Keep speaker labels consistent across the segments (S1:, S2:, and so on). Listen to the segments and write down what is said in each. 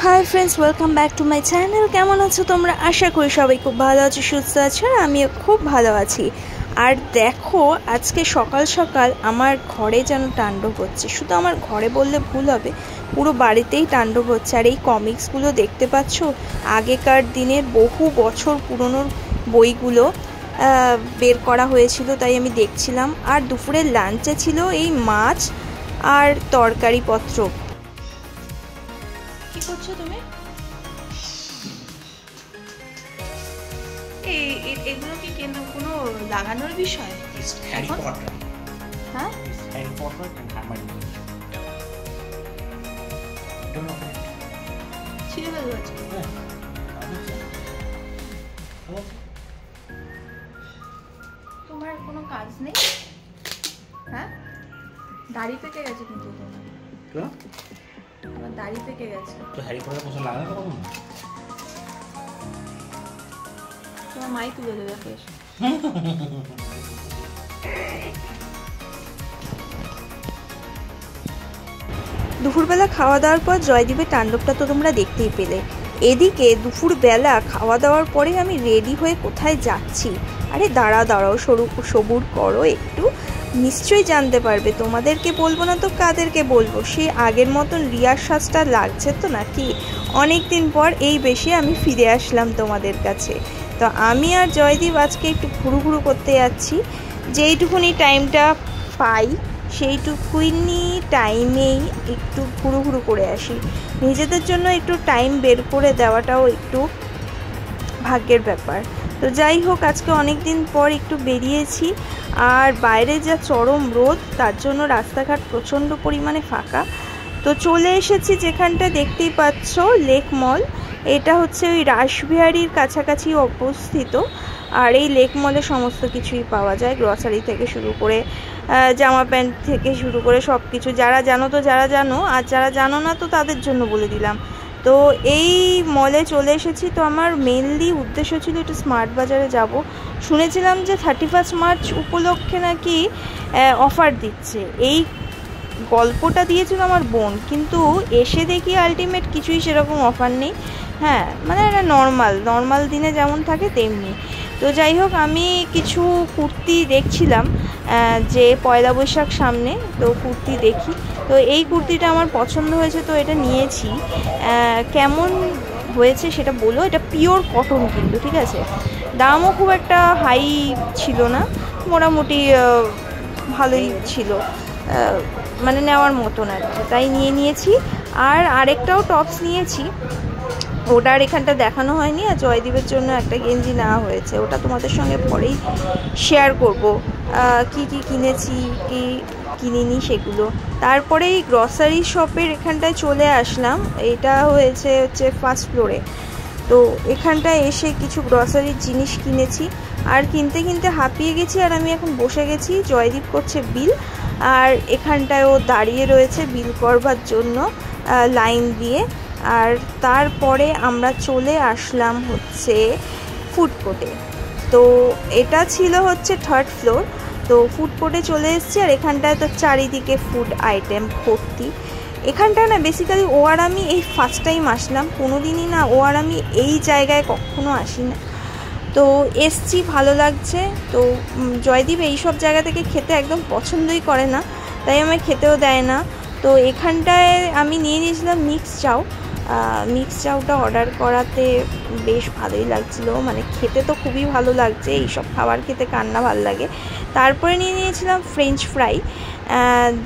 S1: Hi friends, welcome back to my channel. কেমন আছো তোমরা? আশা করি সবাই খুব ভালো আছো, সুস্থ আছো, আর আমিও খুব ভালো আছি। আর দেখো, আজকে সকাল সকাল আমার ঘরে যেন তাণ্ডব হচ্ছে। শুধু আমার ঘরে বললে ভুল হবে, পুরো বাড়িতেই তাণ্ডব হচ্ছে। আর এই কমিক্সগুলো দেখতে পাচ্ছ, আগেকার দিনের বহু বছর পুরনো বইগুলো বের করা হয়েছিল, তাই আমি দেখছিলাম। আর দুপুরের লাঞ্চে ছিল এই মাছ আর তরকারিপত্র। কি করছো তুমি? এগুলো কি কোনো লাগানোর বিষয়?
S2: Harry Potter.
S1: হ্যাঁ,
S2: Harry Potter and Hermione. Don't know.
S1: ছিঁড়ে ফেলবো আজকে। তোমার কোনো কাজ নেই? হ্যাঁ, দাড়ি পেকে গেছে কিন্তু তোমার দাড়ি পেকে গেছে।
S2: তো হ্যারি পটার পোস্টার লাগানো তো না।
S1: তোমার মাই তুলে দেবে ফেস। দুপুরবেলা খাওয়া দাওয়ার পর জয়দীপের তাণ্ডবটা তো তোমরা দেখতেই পেলে। এদিকে দুপুরবেলা খাওয়া দাওয়ার পরে আমি রেডি হয়ে কোথায় যাচ্ছি। আরে দাঁড়াও, সবুর করো একটু, নিশ্চয়ই জানতে পারবে। তোমাদেরকে বলবো না তো কাদেরকে বলবো? সে আগের মতন রিয়ার সাজটা লাগছে তো নাকি? অনেক দিন পর এই বেশি আমি ফিরে আসলাম তোমাদের কাছে। তো আমি আর জয়দীপ আজকে একটু ঘুরু করতে যাচ্ছি। যেইটুকুনি টাইমটা পাই সেইটুকুনি টাইমেই একটু ঘুরু করে আসি। নিজেদের জন্য একটু টাইম বের করে দেওয়াটাও একটু ভাগ্যের ব্যাপার। তো যাই হোক, আজকে অনেক দিন পর একটু বেরিয়েছি। আর বাইরে যা চরম রোদ, তার জন্য রাস্তাঘাট প্রচণ্ড পরিমাণে ফাঁকা। তো চলে এসেছি যেখানটা দেখতেই পাচ্ছ, লেক মল। এটা হচ্ছে ওই রাসবিহারীর কাছাকাছি অবস্থিত। আর এই লেক মলে সমস্ত কিছুই পাওয়া যায়, গ্রসারি থেকে শুরু করে জামা প্যান্ট থেকে শুরু করে সব কিছু। যারা জানো তো যারা জানো, আর যারা জানো না তো তাদের জন্য বলে দিলাম। তো এই মলে চলে এসেছি। তো আমার মেনলি উদ্দেশ্য ছিল একটু স্মার্ট বাজারে যাব। শুনেছিলাম যে 31 মার্চ উপলক্ষে নাকি অফার দিচ্ছে। এই গল্পটা দিয়েছিল আমার বোন, কিন্তু এসে দেখি আলটিমেট কিছুই সেরকম অফার নেই। হ্যাঁ, মানে এটা নর্মাল দিনে যেমন থাকে তেমনি। তো যাই হোক, আমি কিছু কুর্তি দেখছিলাম যে পয়লা বৈশাখ সামনে, তো কুর্তি দেখি। তো এই কুর্তিটা আমার পছন্দ হয়েছে, তো এটা নিয়েছি। কেমন হয়েছে সেটা বলো। এটা পিওর কটন কিন্তু, ঠিক আছে। দামও খুব একটা হাই ছিল না, মোটামুটি ভালোই ছিল, মানে নেওয়ার মতন আর কি, তাই নিয়েছি। আর আরেকটাও টপস নিয়েছি, ওটা আর এখানটা দেখানো হয়নি। আর জয়দীপের জন্য একটা গেঞ্জি নেওয়া হয়েছে, ওটা তোমাদের সঙ্গে পরেই শেয়ার করব কি কিনেছি কি কিনিনি সেগুলো। তারপরে এই গ্রসারি শপের এখানটায় চলে আসলাম। এটা হচ্ছে ফার্স্ট ফ্লোরে। তো এখানটায় এসে কিছু গ্রসারির জিনিস কিনেছি। আর কিনতে হাঁপিয়ে গেছি। আর আমি এখন বসে গেছি, জয়দীপ করছে বিল। আর এখানটায় ও দাঁড়িয়ে রয়েছে বিল করবার জন্য লাইন দিয়ে। আর তারপরে আমরা চলে আসলাম হচ্ছে ফুড কোর্টে। তো এটা ছিল হচ্ছে 3rd ফ্লোর। তো ফুড কোর্টে চলে এসেছি। আর এখানটায় তো চারিদিকে ফুড আইটেম ভর্তি। এখানটায় না বেসিক্যালি ও আর আমি এই ফার্স্ট টাইম আসলাম। কোনো দিনই না ও আর আমি এই জায়গায় কখনো আসি না। তো এসছি, ভালো লাগছে। তো জয়দীপ এইসব জায়গা থেকে খেতে একদম পছন্দই করে না, তাই আমায় খেতেও দেয় না। তো এখানটায় আমি নিয়ে নিয়েছিলাম মিক্স চাউটা অর্ডার করাতে বেশ ভালোই লাগছিলো, মানে খেতে তো খুবই ভালো লাগছে। এইসব খাবার খেতে কার না ভালো লাগে। তারপরে নিয়ে নিয়েছিলাম ফ্রেঞ্চ ফ্রাই,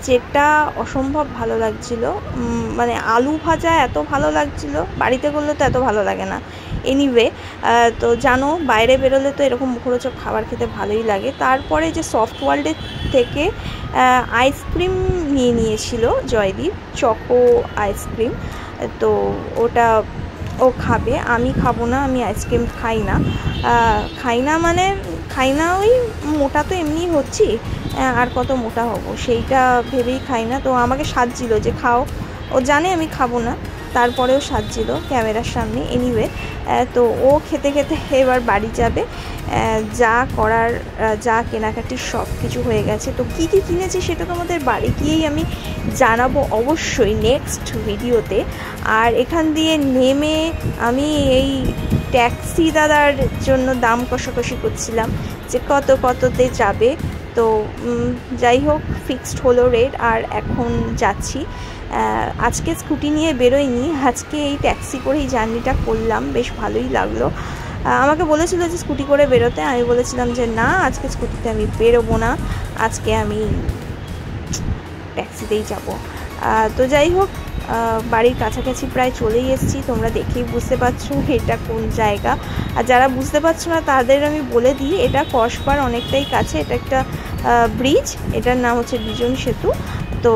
S1: যেটা অসম্ভব ভালো লাগছিলো। মানে আলু ভাজা এত ভালো লাগছিলো, বাড়িতে করলে তো এত ভালো লাগে না। এনিওয়ে, তো জানো বাইরে বেরোলে তো এরকম মুখরোচক খাবার খেতে ভালোই লাগে। তারপরে যে সফট ওয়ার্ল্ডের থেকে আইসক্রিম নিয়েছিল জয়দীপ, চকো আইসক্রিম। তো ওটা ও খাবে, আমি খাবো না। আমি আইসক্রিম খাই না, ওই মোটা তো এমনি হচ্ছি, আর কত মোটা হব সেইটা ভেবেই খাই না। তো আমাকে সাজছিল যে খাও, ও জানে আমি খাবো না, তারপরেও সাজছিল ক্যামেরার সামনে। এনিওয়ে, তো ও খেতে এবার বাড়ি যাবে। যা করার যা কেনাকাটি সব কিছু হয়ে গেছে। তো কী কী কিনেছি সেটা তোমাদের বাড়ি গিয়েই আমি জানাবো অবশ্যই নেক্সট ভিডিওতে। আর এখান দিয়ে নেমে আমি এই ট্যাক্সি দাদার জন্য দাম কষাকষি করছিলাম যে কততে যাবে। তো যাই হোক, ফিক্সড হলো রেট। আর এখন যাচ্ছি। আজকে স্কুটি নিয়ে বেরোইনি, আজকে এই ট্যাক্সি করেই জার্নিটা করলাম, বেশ ভালোই লাগলো। আমাকে বলেছিল যে স্কুটি করে বেরোতে, আমি বলেছিলাম যে না, আজকে স্কুটিতে আমি বেরোবো না, আজকে আমি ট্যাক্সিতেই যাব। তো যাই হোক, বাড়ির কাছাকাছি প্রায় চলেই এসেছি, তোমরা দেখেই বুঝতে পারছো এটা কোন জায়গা। আর যারা বুঝতে পারছো না তাদের আমি বলে দিই, এটা কসবার অনেকটাই কাছে। এটা একটা ব্রিজ, এটার নাম হচ্ছে বিজন সেতু। তো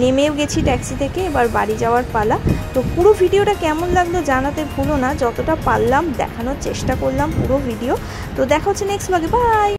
S1: নেমেও গেছি ট্যাক্সি থেকে, এবার বাড়ি যাওয়ার পালা। তো পুরো ভিডিওটা কেমন লাগলো জানাতে ভুলো না, যতটা পারলাম দেখানোর চেষ্টা করলাম পুরো ভিডিও। তো দেখা হচ্ছে নেক্সট ব্লগে, বাই।